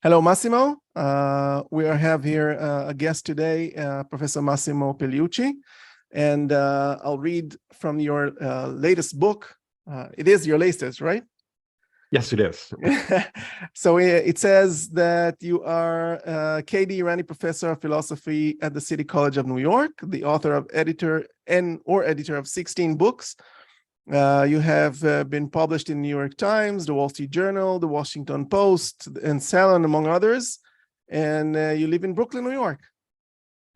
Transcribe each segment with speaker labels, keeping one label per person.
Speaker 1: Hello, Massimo. We have here a guest today, Professor Massimo Peliucci, and I'll read from your latest book. It is your latest, right?
Speaker 2: Yes, it is.
Speaker 1: So it says that you are K.D. Irani Professor of Philosophy at the City College of New York, the author of editor of 16 books. You have been published in New York Times, the Wall Street Journal, the Washington Post, and Salon, among others. And you live in Brooklyn, New York.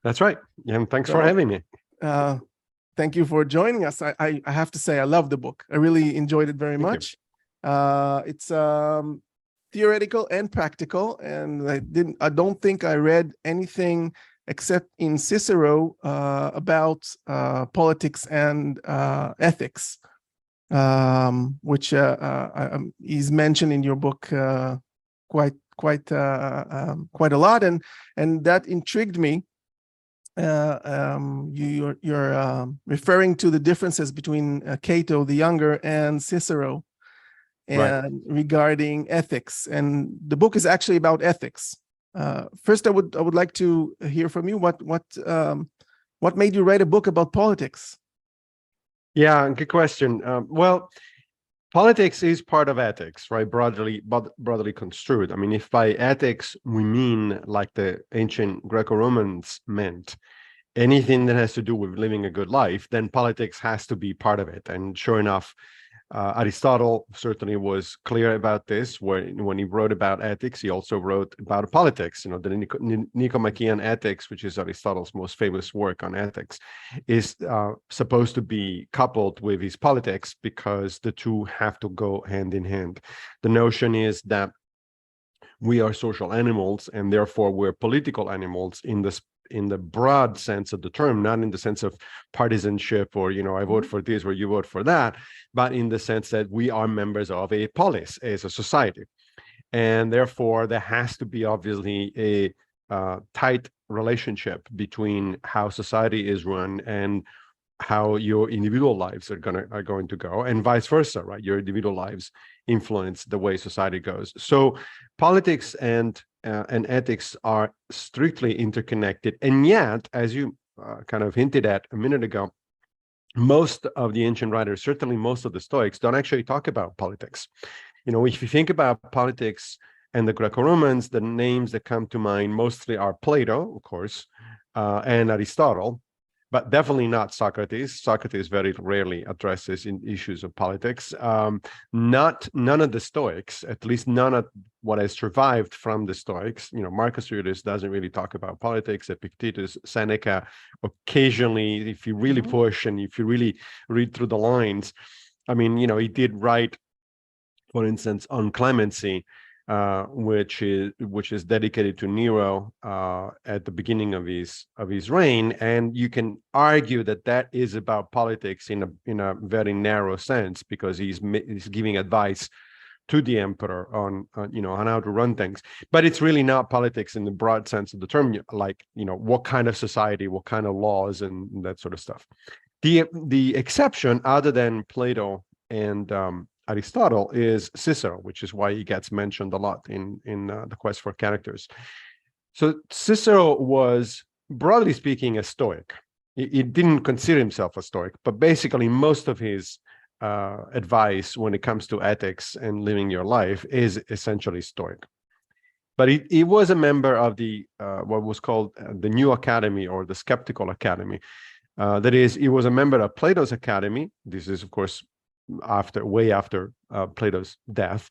Speaker 2: That's right. And thanks for having me.
Speaker 1: Thank you for joining us. I have to say, I love the book. I really enjoyed it very much. It's theoretical and practical, and I don't think I read anything except in Cicero about politics and ethics. Which is mentioned in your book quite a lot, and that intrigued me. You're referring to the differences between Cato the Younger and Cicero, and regarding ethics, and the book is actually about ethics. First, I would like to hear from you what made you write a book about politics.
Speaker 2: Yeah, good question. Well, politics is part of ethics, right? Broadly construed. I mean, if by ethics we mean, like the ancient Greco-Romans meant, anything that has to do with living a good life, then politics has to be part of it. And sure enough, Aristotle certainly was clear about this. When he wrote about ethics, he also wrote about politics. You know, the Nicomachean Ethics, which is Aristotle's most famous work on ethics, is supposed to be coupled with his politics because the two have to go hand in hand. The notion is that we are social animals, and therefore we're political animals in the broad sense of the term, not in the sense of partisanship or, you know, I vote for this or you vote for that, but in the sense that we are members of a polis, as a society. And therefore, there has to be obviously a tight relationship between how society is run and how your individual lives are going to go, and vice versa, right? Your individual lives influence the way society goes. So politics and ethics are strictly interconnected, and yet, as you kind of hinted at a minute ago, most of the ancient writers, certainly most of the Stoics, don't actually talk about politics. You know, if you think about politics and the Greco-Romans, the names that come to mind mostly are Plato, of course, and Aristotle, but definitely not Socrates. Socrates very rarely addresses in issues of politics. None of the Stoics, at least none of what has survived from the Stoics. You know, Marcus Aurelius doesn't really talk about politics. Epictetus, Seneca, occasionally, if you really push and if you really read through the lines, I mean, you know, he did write, for instance, on clemency, which is dedicated to Nero at the beginning of his reign, and you can argue that is about politics in a very narrow sense, because he's giving advice to the emperor on how to run things. But it's really not politics in the broad sense of the term, like, you know, what kind of society, what kind of laws, and that sort of stuff. The exception, other than Plato and Aristotle, is Cicero, which is why he gets mentioned a lot in the Quest for Characters. So Cicero was, broadly speaking, a Stoic. He didn't consider himself a Stoic, but basically most of his advice when it comes to ethics and living your life is essentially Stoic. But he was a member of the what was called the New Academy, or the Skeptical Academy. That is, he was a member of Plato's Academy. This is, of course, way after Plato's death,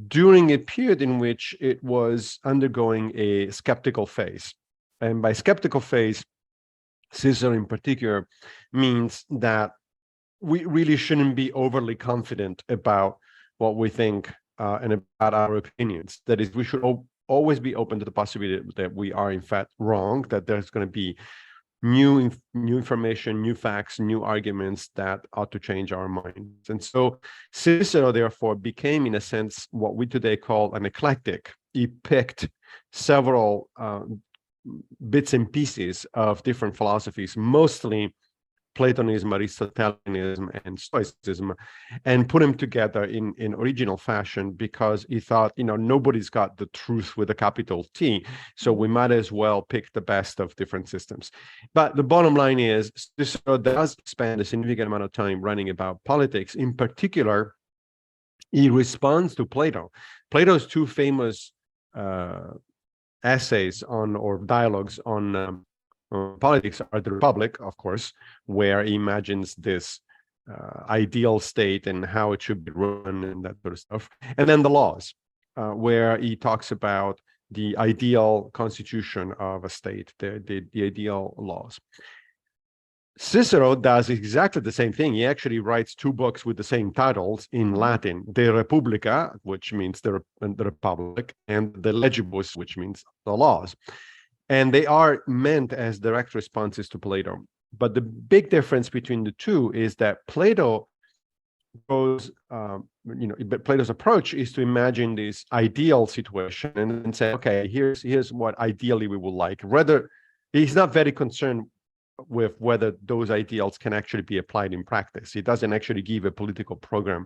Speaker 2: during a period in which it was undergoing a skeptical phase. And by skeptical phase, Cicero in particular means that we really shouldn't be overly confident about what we think and about our opinions. That is, we should always be open to the possibility that we are in fact wrong, that there's going to be new information, new facts, new arguments that ought to change our minds. And so Cicero, therefore, became, in a sense, what we today call an eclectic. He picked several bits and pieces of different philosophies, mostly Platonism, Aristotelianism, and Stoicism, and put them together in original fashion because he thought, nobody's got the truth with a capital T, so we might as well pick the best of different systems. But the bottom line is, Cicero does spend a significant amount of time writing about politics. In particular, he responds to Plato. Plato's two famous essays or dialogues on politics are the Republic, of course, where he imagines this ideal state and how it should be run and that sort of stuff. And then the Laws, where he talks about the ideal constitution of a state, the ideal laws. Cicero does exactly the same thing. He actually writes two books with the same titles in Latin, De Republica, which means the Republic, and De Legibus, which means the laws. And they are meant as direct responses to Plato. But the big difference between the two is that Plato goes, Plato's approach is to imagine this ideal situation and then say, okay, here's what ideally we would like. Rather, he's not very concerned with whether those ideals can actually be applied in practice. He doesn't actually give a political program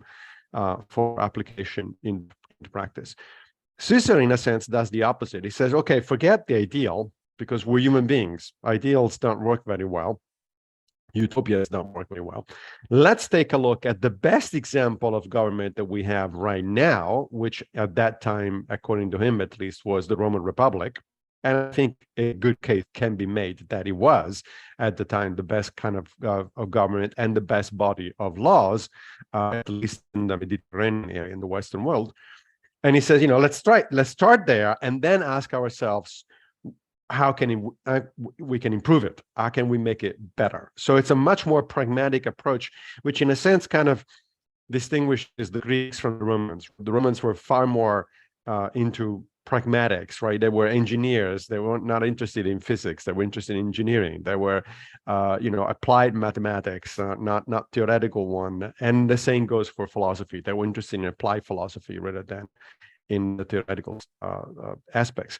Speaker 2: for application in practice. Cicero, in a sense, does the opposite. He says, okay, forget the ideal, because we're human beings. Ideals don't work very well. Utopias don't work very well. Let's take a look at the best example of government that we have right now, which at that time, according to him at least, was the Roman Republic. And I think a good case can be made that it was, at the time, the best kind of government and the best body of laws, at least in the Mediterranean area, in the Western world. And he says, let's start there and then ask ourselves, how can we can improve it? How can we make it better? So it's a much more pragmatic approach, which in a sense kind of distinguishes the Greeks from the Romans. The Romans were far more into pragmatics, right? They were engineers. They were not interested in physics. They were interested in engineering. They were, applied mathematics, not theoretical one. And the same goes for philosophy. They were interested in applied philosophy rather than in the theoretical aspects.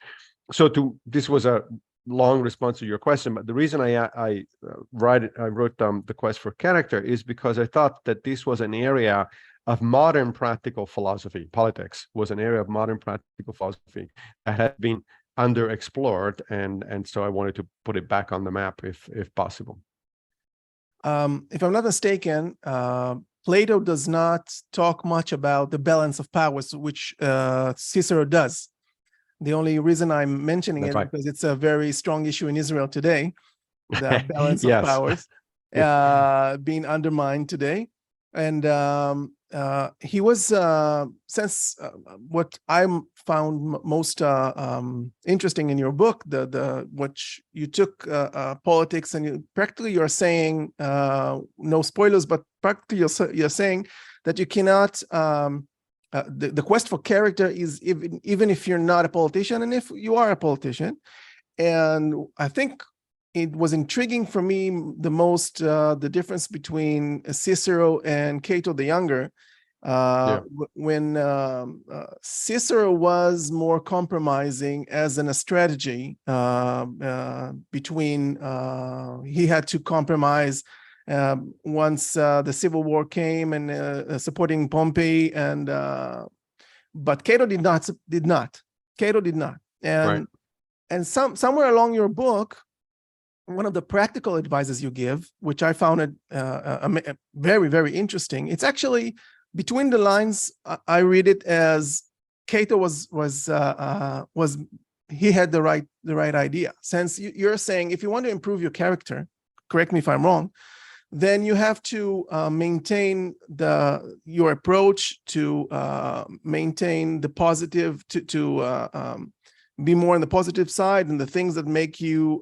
Speaker 2: So this was a long response to your question, but the reason I wrote the Quest for Character is because I thought that this was an area of modern practical philosophy. Politics was an area of modern practical philosophy that had been underexplored, and so I wanted to put it back on the map if possible.
Speaker 1: If I'm not mistaken, Plato does not talk much about the balance of powers, which Cicero does. The only reason I'm mentioning it is because it's a very strong issue in Israel today, the balance of powers being undermined today. And he was, since what I found most interesting in your book, which you took politics and you're saying, no spoilers, but practically you're saying that you cannot, the quest for character is even if you're not a politician and if you are a politician. And I think it was intriguing for me the most, the difference between Cicero and Cato the Younger, when Cicero was more compromising as in a strategy between, he had to compromise once the Civil War came and supporting Pompey, and but Cato did not. Cato did not. And somewhere along your book, one of the practical advices you give, which I found it very, very interesting. It's actually between the lines. I read it as Cato was he had the right idea. Since you're saying if you want to improve your character, correct me if I'm wrong, then you have to maintain your approach to maintain the positive, to be more on the positive side, and the things that make you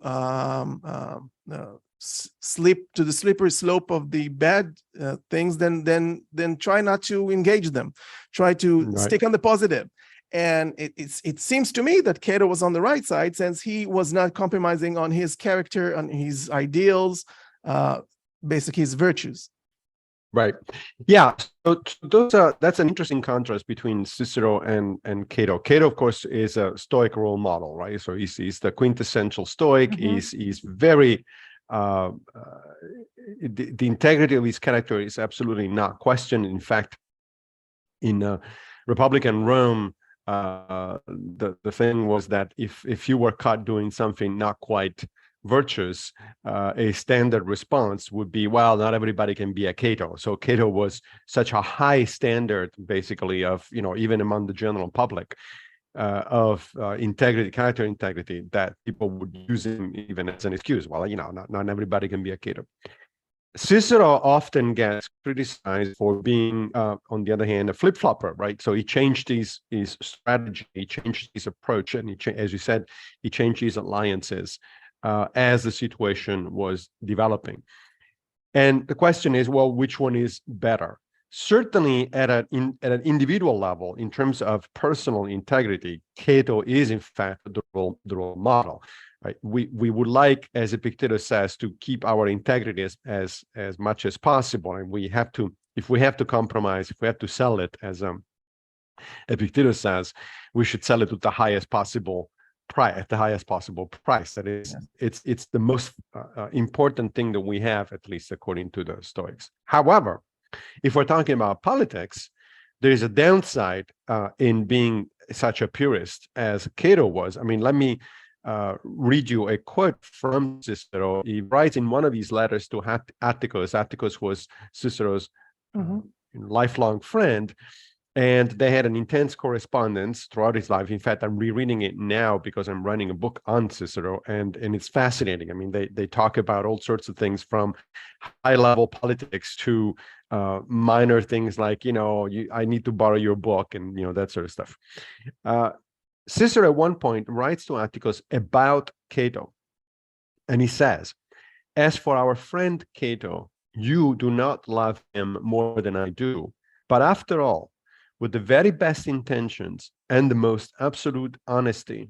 Speaker 1: slip to the slippery slope of the bad things, then try not to engage them. Try to stick on the positive. And it seems to me that Cato was on the right side, since he was not compromising on his character, on his ideals, basically his virtues.
Speaker 2: Right. Yeah. So that's an interesting contrast between Cicero and Cato. Cato, of course, is a Stoic role model, right? So he's the quintessential Stoic. He's very the integrity of his character is absolutely not questioned. In fact, in Republican Rome, the thing was that if you were caught doing something not quite virtuous, a standard response would be, well, not everybody can be a Cato. So Cato was such a high standard, basically, of, even among the general public, of integrity, character integrity, that people would use him even as an excuse. Well, not everybody can be a Cato. Cicero often gets criticized for being, on the other hand, a flip-flopper, right? So he changed his strategy, he changed his approach, and as you said, he changed his alliances as the situation was developing. And the question is, well, which one is better? Certainly at an individual level, in terms of personal integrity, Cato is in fact the role model. Right? We would like, as Epictetus says, to keep our integrity as much as possible, and we have to, if we have to compromise, if we have to sell it, as Epictetus says, we should sell it at the highest possible price. That is, it's the most important thing that we have, at least according to the Stoics. However, if we're talking about politics, there is a downside in being such a purist as Cato was. I mean, let me read you a quote from Cicero. He writes in one of his letters to Atticus. Atticus was Cicero's lifelong friend, and they had an intense correspondence throughout his life. In fact, I'm rereading it now because I'm writing a book on Cicero, and it's fascinating. I mean, they talk about all sorts of things, from high-level politics to minor things like, I need to borrow your book, and that sort of stuff. Cicero at one point writes to Atticus about Cato, and he says, "As for our friend Cato, you do not love him more than I do, but after all, with the very best intentions and the most absolute honesty,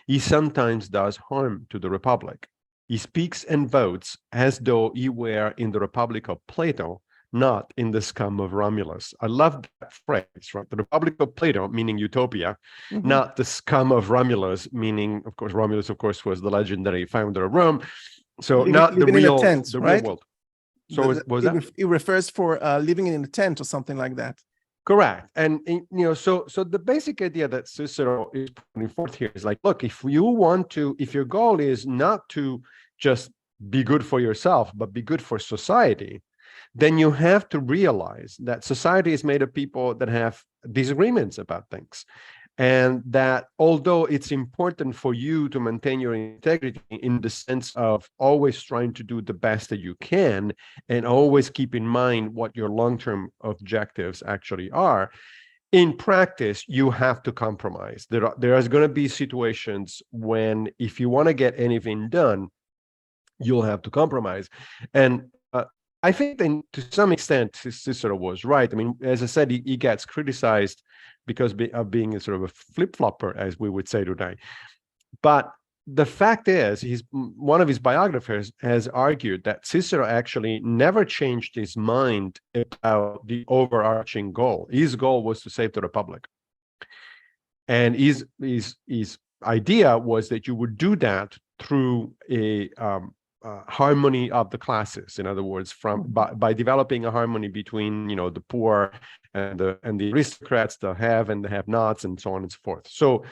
Speaker 2: he sometimes does harm to the Republic. He speaks and votes as though he were in the Republic of Plato, not in the scum of Romulus." I love that phrase, right? The Republic of Plato, meaning utopia, not the scum of Romulus, meaning, of course, Romulus, of course, was the legendary founder of Rome. So not the real, the real world. So
Speaker 1: it refers for living in a tent or something like that.
Speaker 2: Correct. And, so the basic idea that Cicero is putting forth here is like, look, if your goal is not to just be good for yourself, but be good for society, then you have to realize that society is made of people that have disagreements about things. And that although it's important for you to maintain your integrity in the sense of always trying to do the best that you can, and always keep in mind what your long-term objectives actually are, in practice, you have to compromise. There is going to be situations when, if you want to get anything done, you'll have to compromise. And I think that to some extent, Cicero was right. I mean, as I said, he gets criticized because of being a sort of a flip-flopper, as we would say today. But the fact is, one of his biographers has argued that Cicero actually never changed his mind about the overarching goal. His goal was to save the Republic. And his idea was that you would do that through a harmony of the classes. In other words, by developing a harmony between the poor and the aristocrats, the have and the have-nots, and so on and so forth. So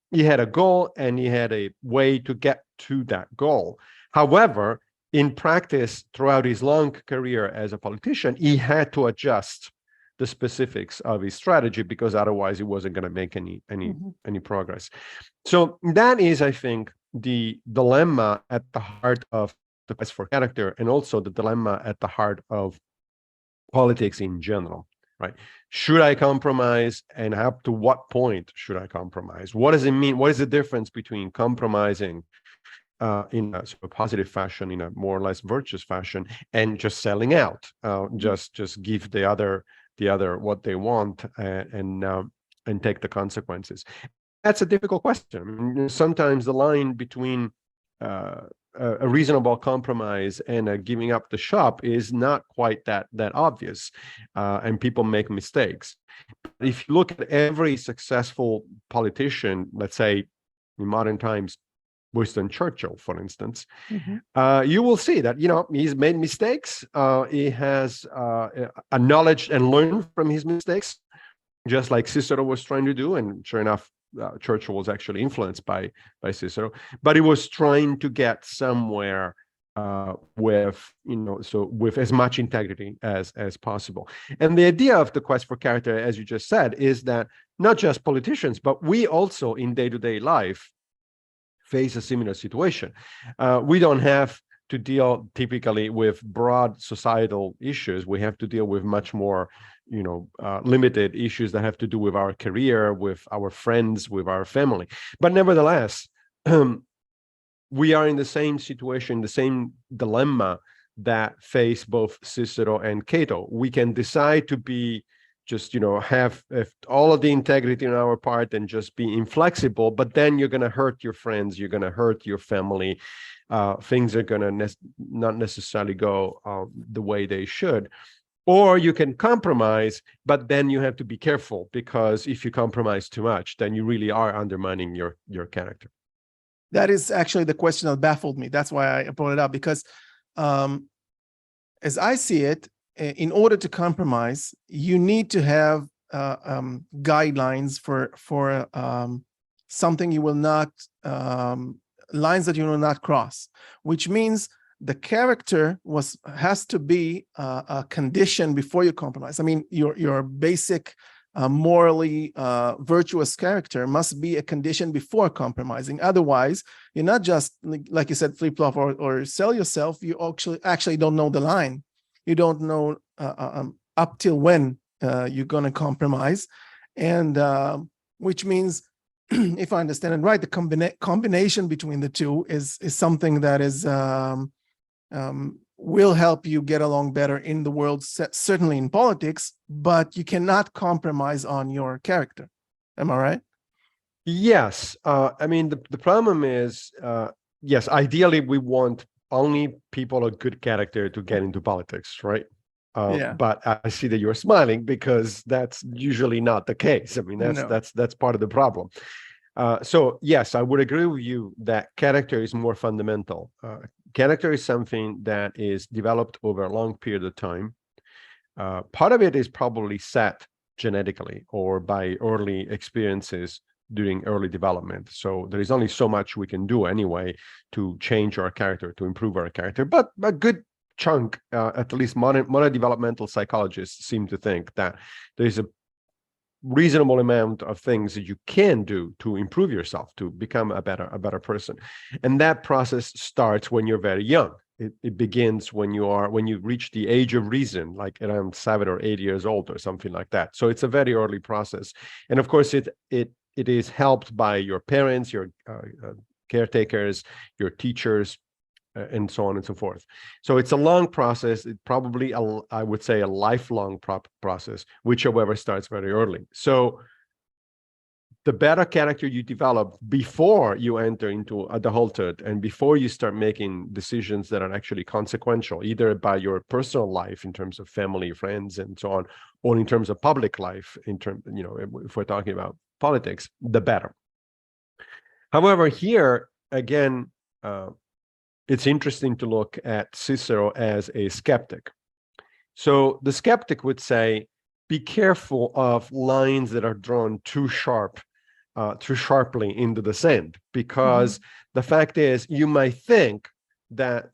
Speaker 2: he had a goal, and he had a way to get to that goal. However, in practice, throughout his long career as a politician, he had to adjust the specifics of his strategy, because otherwise he wasn't going to make any progress. So that is, I think, the dilemma at the heart of the quest for character, and also the dilemma at the heart of politics in general, right? Should I compromise, and up to what point should I compromise? What does it mean? What is the difference between compromising in a sort of positive fashion, in a more or less virtuous fashion, and just selling out, just give the other what they want, and take the consequences? That's a difficult question. I mean, sometimes the line between a reasonable compromise and giving up the shop is not quite that obvious, and people make mistakes. But if you look at every successful politician, let's say in modern times, Winston Churchill, for instance,
Speaker 1: Mhm.
Speaker 2: you will see that, he's made mistakes. He has acknowledged and learned from his mistakes, just like Cicero was trying to do. And sure enough, Churchill was actually influenced by Cicero, but he was trying to get somewhere with as much integrity as possible. And the idea of the quest for character, as you just said, is that not just politicians, but we also in day-to-day life face a similar situation. We don't have to deal typically with broad societal issues. We have to deal with much more, limited issues that have to do with our career, with our friends, with our family. But nevertheless, we are in the same situation, the same dilemma that face both Cicero and Cato. We can decide to be just, have all of the integrity on our part and just be inflexible, but then you're going to hurt your friends, you're going to hurt your family. Things are going to not necessarily go the way they should. Or you can compromise, but then you have to be careful, because if you compromise too much, then you really are undermining your character.
Speaker 1: That is actually the question that baffled me. That's why I brought it up, because as I see it, in order to compromise, you need to have guidelines for something you will not, lines that you will not cross, which means the character has to be a condition before you compromise. I mean, your basic morally virtuous character must be a condition before compromising. Otherwise, you're not just, like you said, flip-flop or sell yourself. You actually don't know the line. You don't know up till when you're going to compromise. And which means, if I understand it right, the combination between the two is something that is will help you get along better in the world, certainly in politics, but you cannot compromise on your character. Am I right?
Speaker 2: Yes. I mean, the problem is, yes, ideally we want only people of good character to get into politics, right?
Speaker 1: Yeah.
Speaker 2: But I see that you're smiling, because that's usually not the case. I mean, that's part of the problem. So yes, I would agree with you that character is more fundamental. Character is something that is developed over a long period of time. Part of it is probably set genetically or by early experiences during early development. So there is only so much we can do anyway to change our character, to improve our character. But a good chunk, at least modern developmental psychologists seem to think that there's a reasonable amount of things that you can do to improve yourself, to become a better person. And that process starts when you're very young. It begins when you reach the age of reason, like around 7 or 8 years old or something like that. So it's a very early process. And of course, it is helped by your parents, your caretakers, your teachers, and so on and so forth. So it's a long process. It probably, I would say, a lifelong process, which, however, starts very early. So the better character you develop before you enter into adulthood and before you start making decisions that are actually consequential, either by your personal life in terms of family, friends, and so on, or in terms of public life, if we're talking about politics, the better. However, here, again, it's interesting to look at Cicero as a skeptic. So the skeptic would say, be careful of lines that are drawn too sharply into the sand, because the fact is, you might think that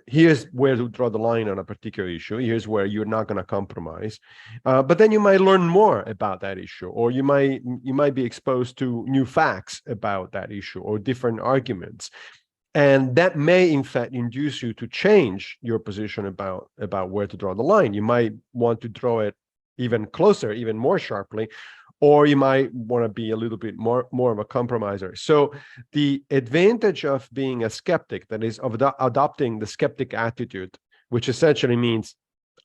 Speaker 2: here's where to draw the line on a particular issue, here's where you're not going to compromise, but then you might learn more about that issue, or you might be exposed to new facts about that issue or different arguments. And that may, in fact, induce you to change your position about where to draw the line. You might want to draw it even closer, even more sharply, or you might want to be a little bit more of a compromiser. So the advantage of being a skeptic, that is, of adopting the skeptic attitude, which essentially means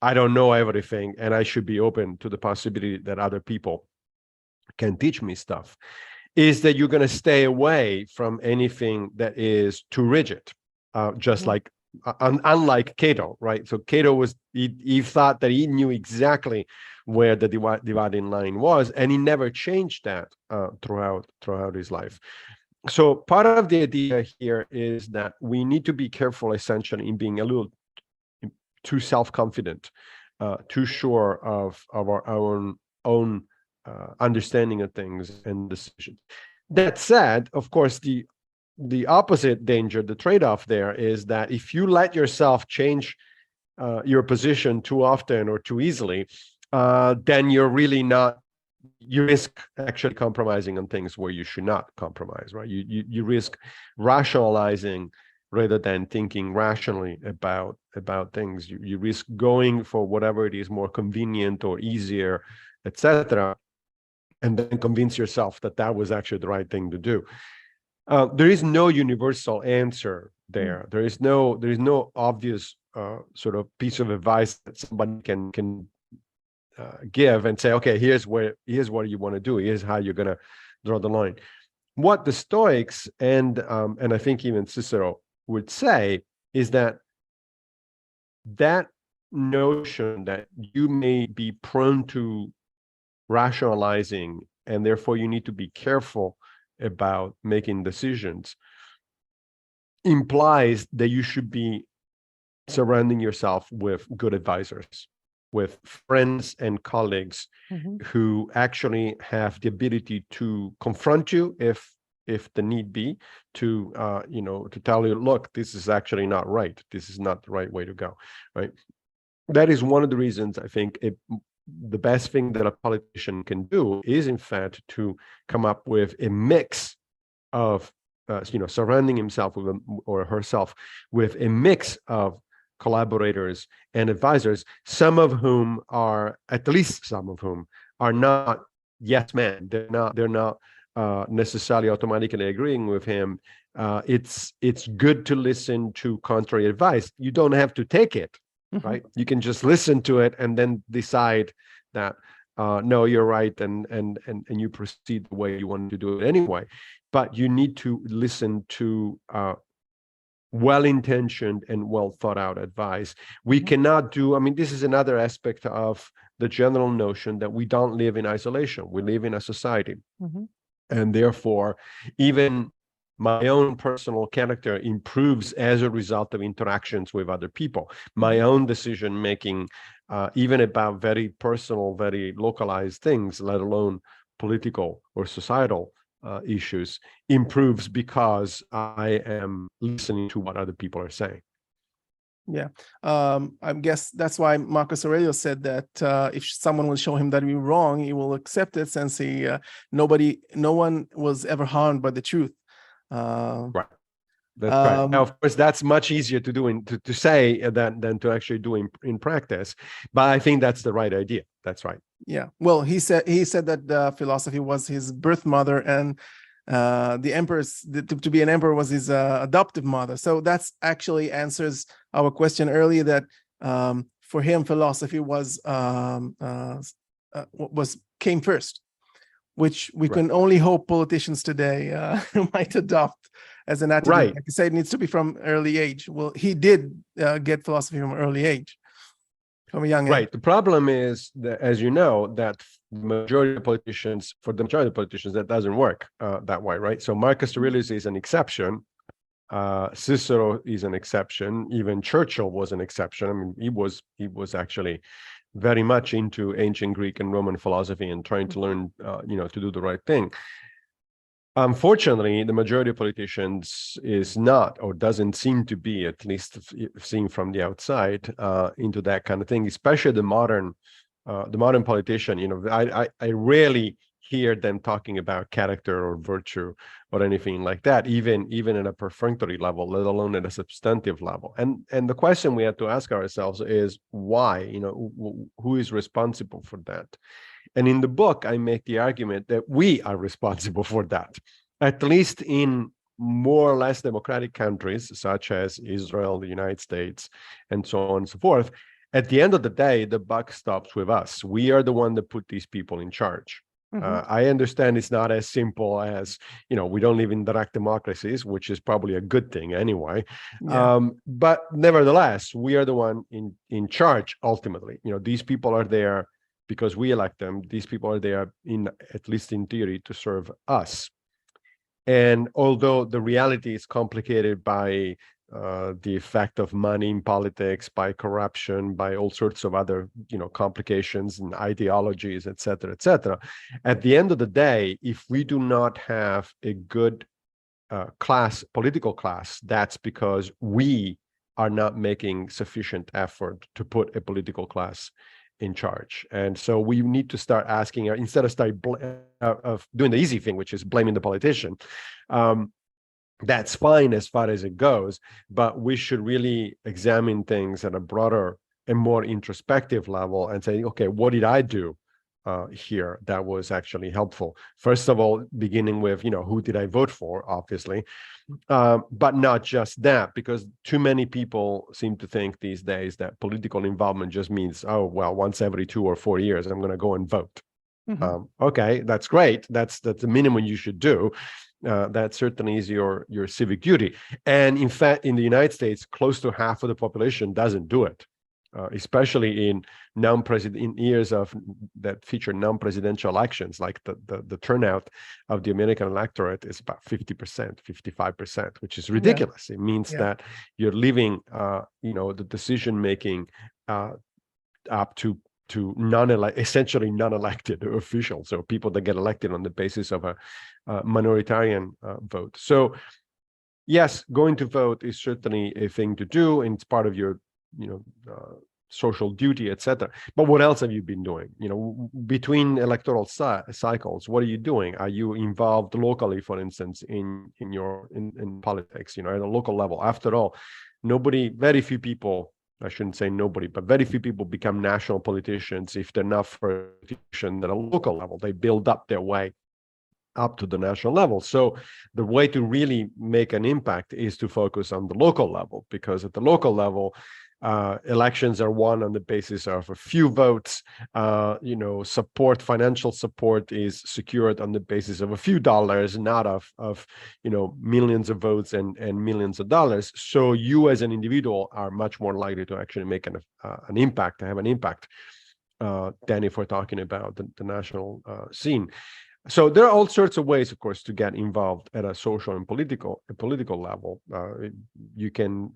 Speaker 2: I don't know everything and I should be open to the possibility that other people can teach me stuff, is that you're going to stay away from anything that is too rigid, just like, unlike Cato, right? So Cato he thought that he knew exactly where the dividing line was, and he never changed that throughout his life. So part of the idea here is that we need to be careful, essentially, in being a little too self-confident, too sure of our own understanding of things and decisions. That said, of course, the opposite danger, the trade-off there is that if you let yourself change your position too often or too easily, then you're really not, you risk actually compromising on things where you should not compromise, right? You risk rationalizing rather than thinking rationally about things. You risk going for whatever it is more convenient or easier, etc., and then convince yourself that that was actually the right thing to do. There is no universal answer there. There is no obvious sort of piece of advice that somebody can give and say, okay, here's what you want to do. Here's how you're going to draw the line. What the Stoics and I think even Cicero would say is that notion that you may be prone to rationalizing and therefore you need to be careful about making decisions implies that you should be surrounding yourself with good advisors, with friends and colleagues who actually have the ability to confront you if the need be, to to tell you, look, this is actually not right. This is not the right way to go, right? That is one of the reasons I think the best thing that a politician can do is, in fact, to come up with a mix of, surrounding himself with or herself with a mix of collaborators and advisors, at least some of whom are not yes men. They're not necessarily automatically agreeing with him. It's good to listen to contrary advice. You don't have to take it, right? You can just listen to it and then decide that no, you're right, and you proceed the way you want to do it anyway. But you need to listen to well-intentioned and well thought out advice. We cannot do, this is another aspect of the general notion that we don't live in isolation. We live in a society. And therefore, even my own personal character improves as a result of interactions with other people. My own decision-making, even about very personal, very localized things, let alone political or societal issues, improves because I am listening to what other people are saying.
Speaker 1: Yeah, I guess that's why Marcus Aurelius said that if someone will show him that we're wrong, he will accept it, since no one was ever harmed by the truth.
Speaker 2: Right. That's right. Now, of course, that's much easier to do to say than to actually do in practice. But I think that's the right idea. That's right.
Speaker 1: Yeah. Well, he said that philosophy was his birth mother, and the emperor's to be an emperor was his adoptive mother. So that's actually answers our question earlier, that for him philosophy came first, which we can only hope politicians today might adopt as an attitude.
Speaker 2: Right.
Speaker 1: Like you say, it needs to be from early age. Well, he did get philosophy from early age, from a young age.
Speaker 2: Right. The problem is that, as you know, that for the majority of politicians, that doesn't work that way, right? So Marcus Aurelius is an exception. Cicero is an exception. Even Churchill was an exception. He was actually very much into ancient Greek and Roman philosophy and trying to learn, to do the right thing. Unfortunately, the majority of politicians is not, or doesn't seem to be, at least seen from the outside, into that kind of thing. Especially the modern politician. I rarely hear them talking about character or virtue or anything like that, even at a perfunctory level, let alone at a substantive level. And the question we have to ask ourselves is why? Who is responsible for that? And in the book, I make the argument that we are responsible for that, at least in more or less democratic countries, such as Israel, the United States, and so on and so forth. At the end of the day, the buck stops with us. We are the one that put these people in charge. I understand it's not as simple as, we don't live in direct democracies, which is probably a good thing anyway. Yeah. But nevertheless, we are the one in charge ultimately. These people are there because we elect them. These people are there, at least in theory, to serve us. And although the reality is complicated by the effect of money in politics, by corruption, by all sorts of other, complications and ideologies, et cetera, at the end of the day, if we do not have a good political class, that's because we are not making sufficient effort to put a political class in charge. And so we need to start asking, instead of of doing the easy thing, which is blaming the politician, that's fine as far as it goes, but we should really examine things at a broader and more introspective level and say, okay, what did I do here that was actually helpful? First of all, beginning with, who did I vote for, obviously, but not just that, because too many people seem to think these days that political involvement just means, oh, well, once every 2 or 4 years, I'm going to go and vote. Okay, that's great. That's the minimum you should do. That certainly is your civic duty. And in fact, in the United States, close to half of the population doesn't do it, especially in years that feature non-presidential elections. Like the turnout of the American electorate is about 50%, 55%, which is ridiculous. It means that you're leaving, the decision making up to essentially non-elected officials, so people that get elected on the basis of a minoritarian vote. So yes, going to vote is certainly a thing to do, and it's part of your social duty, etc. But what else have you been doing? Between electoral cycles, what are you doing? Are you involved locally, for instance, in politics, at a local level? After all, very few people, I shouldn't say nobody, but very few people become national politicians if they're not for a politician at a local level. They build up their way up to the national level. So the way to really make an impact is to focus on the local level, because at the local level, elections are won on the basis of a few votes. Financial support is secured on the basis of a few dollars, not of millions of votes and millions of dollars. So you as an individual are much more likely to actually make have an impact than if we're talking about the national scene. So there are all sorts of ways, of course, to get involved at a social and political level. You can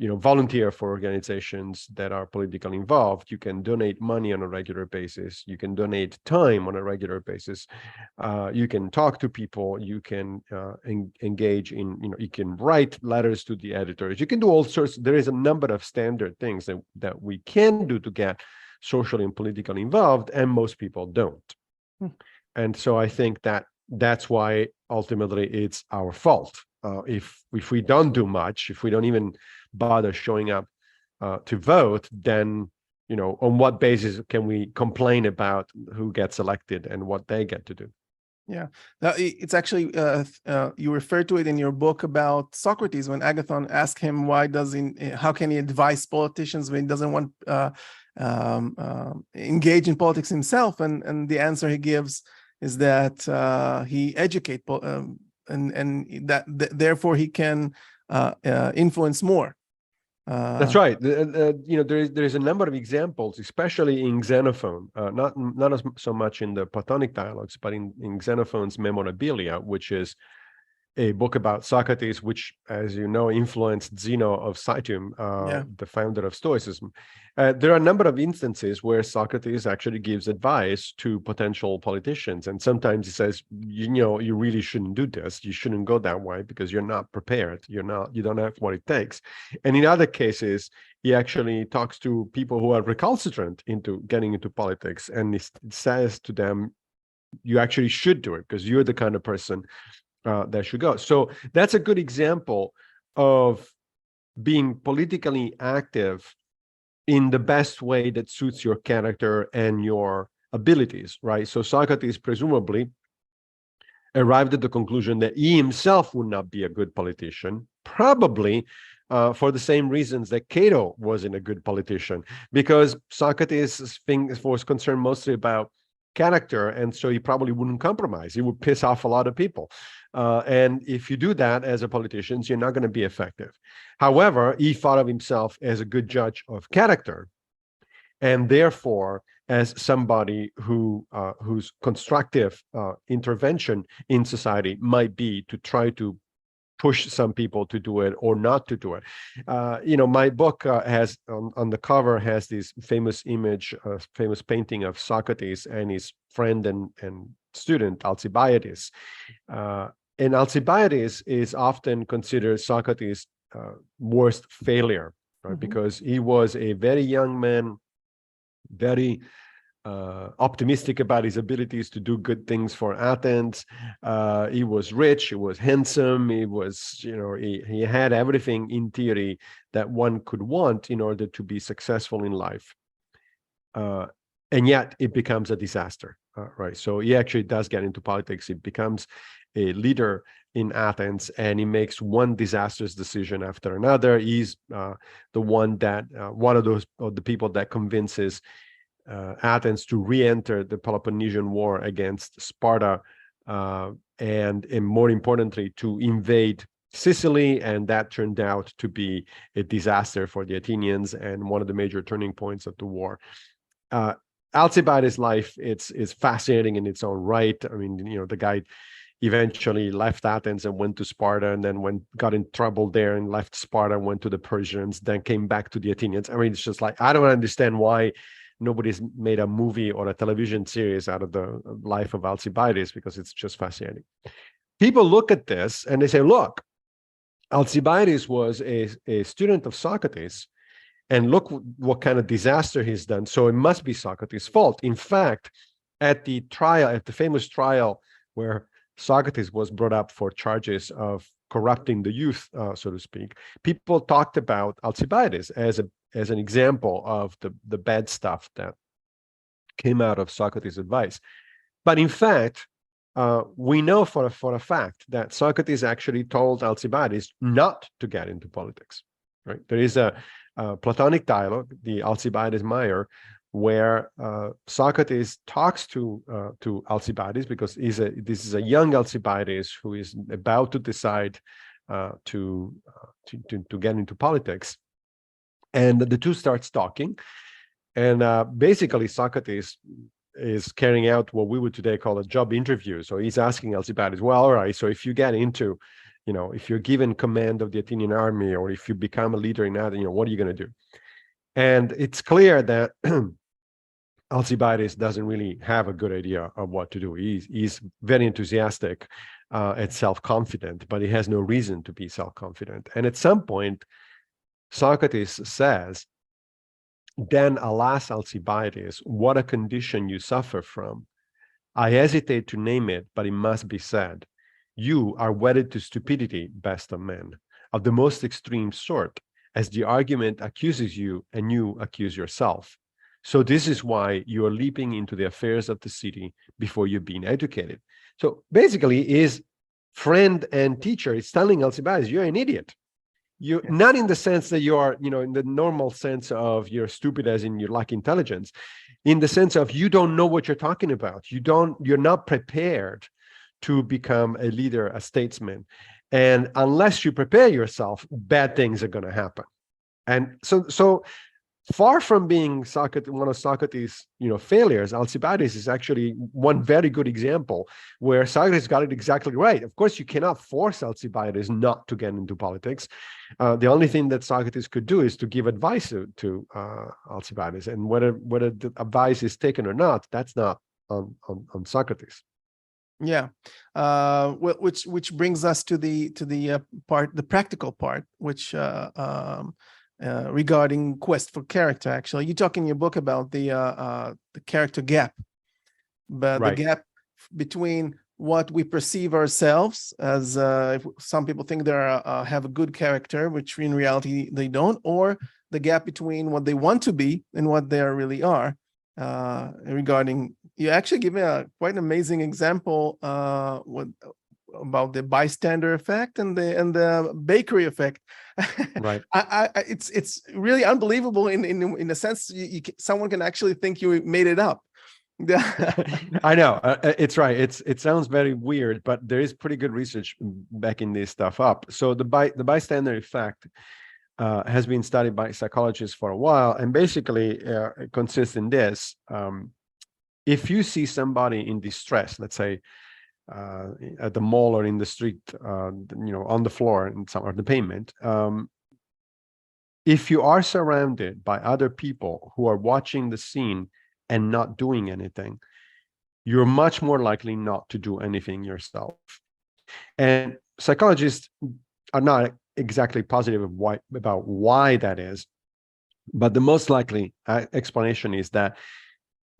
Speaker 2: volunteer for organizations that are politically involved. You can donate money on a regular basis. You can donate time on a regular basis. You can talk to people. You can engage in, you can write letters to the editors. You can do all sorts. There is a number of standard things that we can do to get socially and politically involved, and most people don't. And so I think that's why ultimately it's our fault. If we don't do much, if we don't even bother showing up to vote, then on what basis can we complain about who gets elected and what they get to do?
Speaker 1: Yeah, it's actually you refer to it in your book about Socrates, when Agathon asked him how can he advise politicians when he doesn't want engage in politics himself, and the answer he gives is that he educate and that therefore he can influence more.
Speaker 2: That's right. There is a number of examples, especially in Xenophon, not so much in the Platonic dialogues, but in Xenophon's Memorabilia, which is a book about Socrates, which, as you know, influenced Zeno of Citium, the founder of Stoicism. There are a number of instances where Socrates actually gives advice to potential politicians, and sometimes he says, you really shouldn't do this. You shouldn't go that way because you're not prepared. You don't have what it takes. And in other cases, he actually talks to people who are recalcitrant into getting into politics, and he says to them, you actually should do it because you're the kind of person that should go. So that's a good example of being politically active in the best way that suits your character and your abilities, right? So Socrates presumably arrived at the conclusion that he himself would not be a good politician, probably for the same reasons that Cato wasn't a good politician, because Socrates' thing was concerned mostly about character, and so he probably wouldn't compromise. He would piss off a lot of people. And if you do that as a politician, you're not going to be effective. However, he thought of himself as a good judge of character, and therefore as somebody whose constructive intervention in society might be to try to push some people to do it or not to do it. My book has on the cover has this famous image, famous painting of Socrates and his friend and student Alcibiades. And Alcibiades is often considered Socrates' worst failure, right? Because he was a very young man, very optimistic about his abilities to do good things for Athens. He was rich, he was handsome, he was, he had everything in theory that one could want in order to be successful in life. And yet it becomes a disaster, right? So he actually does get into politics. He becomes a leader in Athens, and he makes one disastrous decision after another. He's the one that, one of the people that convinces Athens to re-enter the Peloponnesian War against Sparta, and more importantly, to invade Sicily, and that turned out to be a disaster for the Athenians and one of the major turning points of the war. Alcibiades' life is fascinating in its own right. I mean, the guy eventually left Athens and went to Sparta, and then got in trouble there and left Sparta, went to the Persians, then came back to the Athenians. I mean, it's just like, I don't understand why nobody's made a movie or a television series out of the life of Alcibiades, because it's just fascinating. People look at this and they say, look, Alcibiades was a student of Socrates, and look what kind of disaster he's done. So it must be Socrates' fault. In fact, at the famous trial where Socrates was brought up for charges of corrupting the youth, so to speak, people talked about Alcibiades as an example of the bad stuff that came out of Socrates' advice. But in fact, we know for a fact that Socrates actually told Alcibiades not to get into politics, right? There is a Platonic dialogue, the Alcibiades-Meyer, where Socrates talks to Alcibiades, because this is a young Alcibiades who is about to decide to get into politics. And the two starts talking, and basically Socrates is carrying out what we would today call a job interview. So he's asking Alcibiades, well, all right, so if you get into, if you're given command of the Athenian army, or if you become a leader in Athens, what are you going to do? And it's clear that Alcibiades doesn't really have a good idea of what to do. He's very enthusiastic and self-confident, but he has no reason to be self-confident. And at some point, Socrates says, then alas, Alcibiades, what a condition you suffer from. I hesitate to name it, but it must be said. You are wedded to stupidity, best of men, of the most extreme sort, as the argument accuses you and you accuse yourself. So this is why you are leaping into the affairs of the city before you've been educated. So basically, his friend and teacher is telling Alcibiades, you're an idiot. You not in the sense that you are, in the normal sense of you're stupid as in you lack intelligence, in the sense of you don't know what you're talking about. You're not prepared to become a leader, a statesman. And unless you prepare yourself, bad things are going to happen. And so far from being one of Socrates' failures, Alcibiades is actually one very good example where Socrates got it exactly right. Of course, you cannot force Alcibiades not to get into politics. The only thing that Socrates could do is to give advice to Alcibiades, and whether the advice is taken or not, that's not on Socrates.
Speaker 1: Yeah, which brings us to the practical part, which regarding quest for character. Actually, you talk in your book about the character gap, but right. The gap between what we perceive ourselves as, some people think they have a good character, which in reality they don't, or the gap between what they want to be and what they really are. Regarding, you actually give me a quite an amazing example about the bystander effect and the bakery effect. Right. It's really unbelievable in a sense. Someone can actually think you made it up.
Speaker 2: I know, it's right. It sounds very weird, but there is pretty good research backing this stuff up. So the bystander effect has been studied by psychologists for a while, and basically it consists in this. If you see somebody in distress, let's say at the mall or in the street, on the floor or the pavement, if you are surrounded by other people who are watching the scene and not doing anything, you're much more likely not to do anything yourself. And psychologists are not exactly positive about why that is, but the most likely explanation is that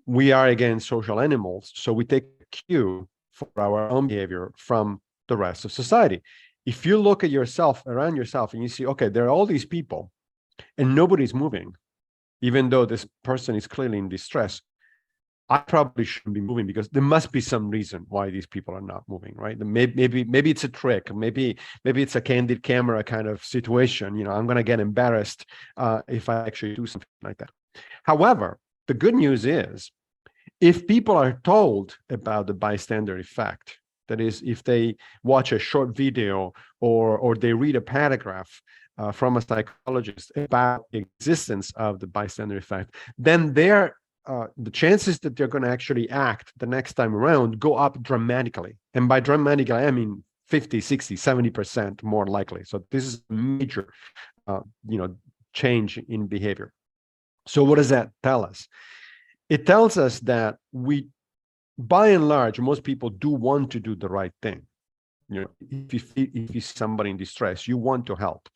Speaker 2: we are, again, social animals, so we take cue for our own behavior from the rest of society. If you look at yourself, around yourself, and you see, okay, there are all these people and nobody's moving, even though this person is clearly in distress, I probably shouldn't be moving because there must be some reason why these people are not moving, right? Maybe it's a trick. Maybe it's a candid camera kind of situation. I'm going to get embarrassed if I actually do something like that. However, the good news is, if people are told about the bystander effect, that is, if they watch a short video or they read a paragraph from a psychologist about the existence of the bystander effect, then the chances that they're going to actually act the next time around go up dramatically. And by dramatically, I mean 50, 60, 70% more likely. So this is a major, change in behavior. So what does that tell us? It tells us that by and large, most people do want to do the right thing. If you see somebody in distress, you want to help.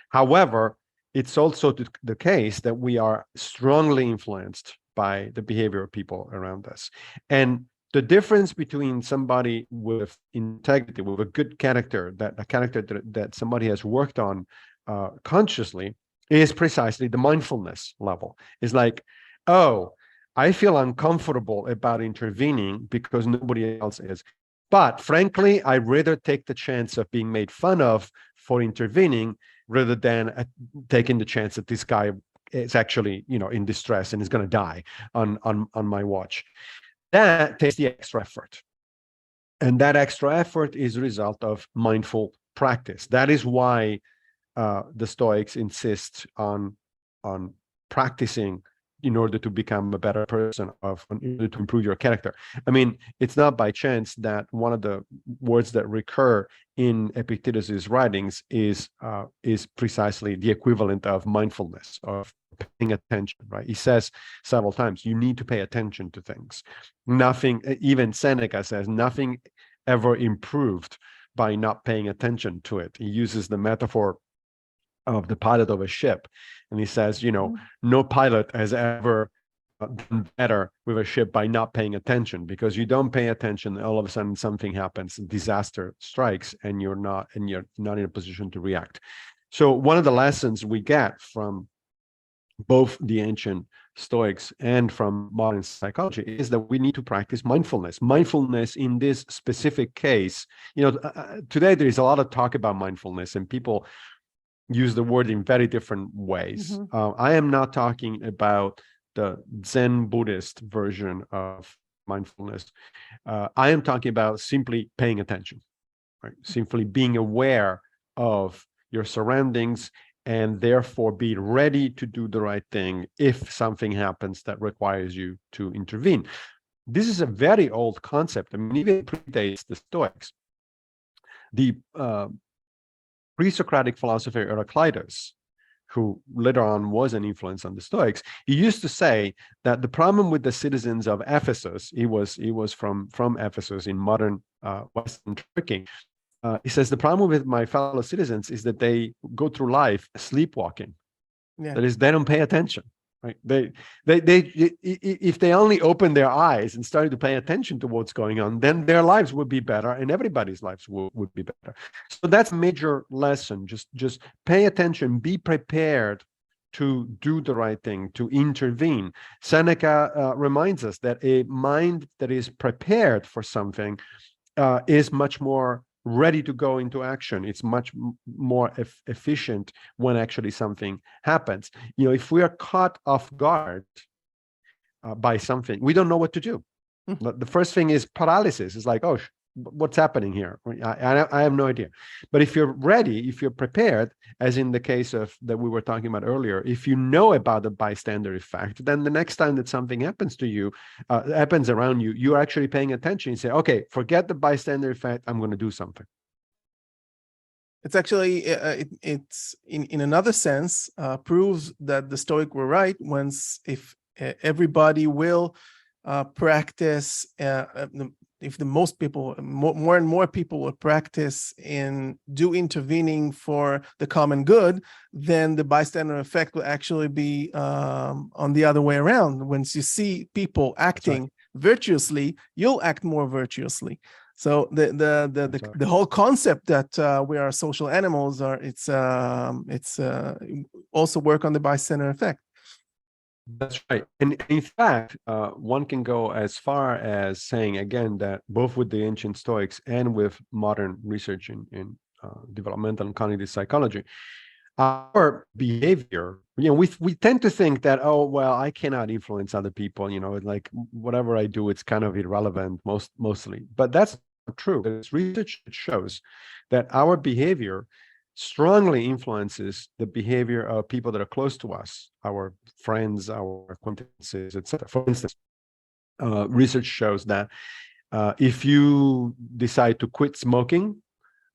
Speaker 2: However, it's also the case that we are strongly influenced by the behavior of people around us. And the difference between somebody with integrity, with a good character, a character that somebody has worked on consciously, is precisely the mindfulness level. It's like, oh, I feel uncomfortable about intervening because nobody else is. But frankly, I'd rather take the chance of being made fun of for intervening rather than taking the chance that this guy is actually, in distress and is going to die on my watch. That takes the extra effort. And that extra effort is a result of mindful practice. That is why the Stoics insist on practicing in order to become a better person, in order to improve your character. I mean, it's not by chance that one of the words that recur in Epictetus's writings is precisely the equivalent of mindfulness, of paying attention, right? He says several times, you need to pay attention to things. Nothing, even Seneca says, nothing ever improved by not paying attention to it. He uses the metaphor of the pilot of a ship, and he says, no pilot has ever done better with a ship by not paying attention, because you don't pay attention, all of a sudden something happens, disaster strikes, and you're not in a position to react. So one of the lessons we get from both the ancient Stoics and from modern psychology is that we need to practice mindfulness. Mindfulness in this specific case, today there is a lot of talk about mindfulness, and people use the word in very different ways. I am not talking about the Zen Buddhist version of mindfulness. I am talking about simply paying attention, right? Simply being aware of your surroundings and therefore be ready to do the right thing if something happens that requires you to intervene. This is a very old concept. I mean, even predates the Stoics. The pre-Socratic philosopher Heraclitus, who later on was an influence on the Stoics, he used to say that the problem with the citizens of Ephesus, he was from Ephesus in modern Western Turkey. He says, the problem with my fellow citizens is that they go through life sleepwalking. Yeah. That is, they don't pay attention, right? They if they only open their eyes and started to pay attention to what's going on, then their lives would be better, and everybody's lives would be better. So that's a major lesson. Just pay attention, be prepared to do the right thing, to intervene. Seneca reminds us that a mind that is prepared for something is much more ready to go into action. It's much more efficient when actually something happens. If we are caught off guard by something, we don't know what to do. The first thing is paralysis. It's like, oh, what's happening here? I have no idea. But if you're ready, if you're prepared, as in the case of that we were talking about earlier, if you know about the bystander effect, then the next time that something happens to you, happens around you, you're actually paying attention. You say, okay, forget the bystander effect. I'm going to do something.
Speaker 1: It's actually, it's in another sense, proves that the Stoic were right if everybody will practice, if the most people, more and more people will practice and do intervening for the common good, then the bystander effect will actually be on the other way around. Once you see people acting virtuously, you'll act more virtuously. So the whole concept that we are social animals it's also work on the bystander effect.
Speaker 2: That's right. And in fact, one can go as far as saying, again, that both with the ancient Stoics and with modern research in developmental and cognitive psychology, our behavior, we tend to think that, oh, well, I cannot influence other people, like whatever I do, it's kind of irrelevant mostly. But that's not true. There's research that shows that our behavior strongly influences the behavior of people that are close to us, our friends, our acquaintances, etc. For instance, research shows that if you decide to quit smoking,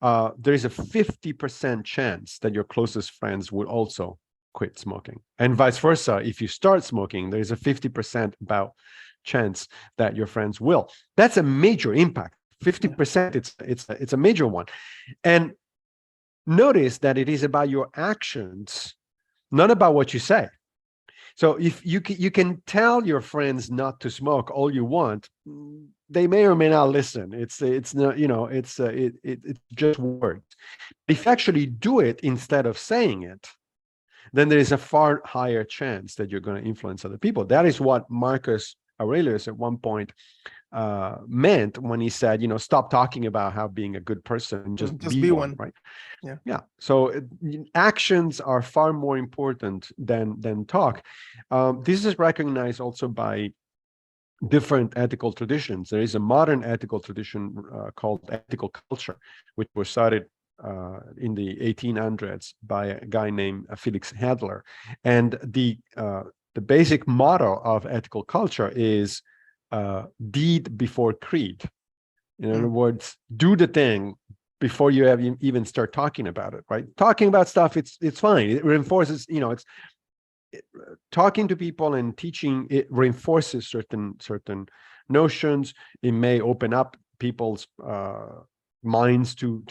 Speaker 2: there is a 50% chance that your closest friends will also quit smoking, and vice versa. If you start smoking, there is a 50% chance that your friends will. That's a major impact. 50%. It's a major one, and notice that it is about your actions, not about what you say. So if you can tell your friends not to smoke all you want, they may or may not listen. It's not, it's just words. If you actually do it instead of saying it, then there is a far higher chance that you're going to influence other people. That is what Marcus Aurelius at one point meant when he said, stop talking about how being a good person, just be one, right? Yeah. So actions are far more important than talk. This is recognized also by different ethical traditions. There is a modern ethical tradition called ethical culture, which was started in the 1800s by a guy named Felix Adler. And the basic motto of ethical culture is deed before creed. In other words, do the thing before you even start talking about it, right? Talking about stuff, it's fine. It reinforces, talking to people and teaching, it reinforces certain notions. It may open up people's minds to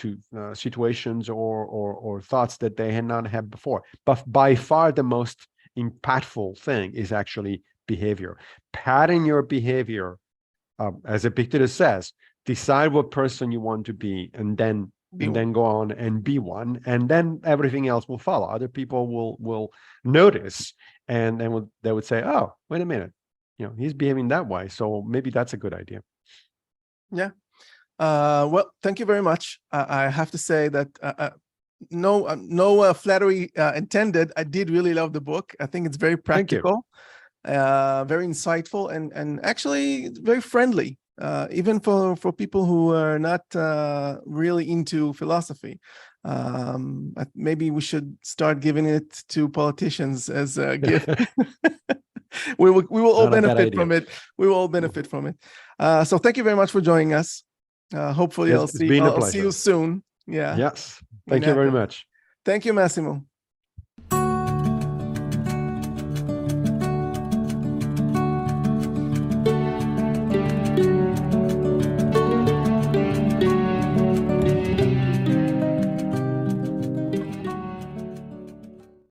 Speaker 2: situations or thoughts that they had not had before. But by far the most impactful thing is actually behavior. Pattern your behavior, as Epictetus says. Decide what person you want to be, and then go on and be one, and then everything else will follow. Other people will notice, and then they would say, "Oh, wait a minute, he's behaving that way, so maybe that's a good idea."
Speaker 1: Yeah. Well, thank you very much. I have to say that no flattery intended. I did really love the book. I think it's very practical, very insightful, and actually very friendly. Even for people who are not really into philosophy. Maybe we should start giving it to politicians as a gift. we will all benefit from it. We will all benefit from it. So thank you very much for joining us. Hopefully I'll see you soon. Yeah.
Speaker 2: Yes. Thank you very much.
Speaker 1: Thank you, Massimo.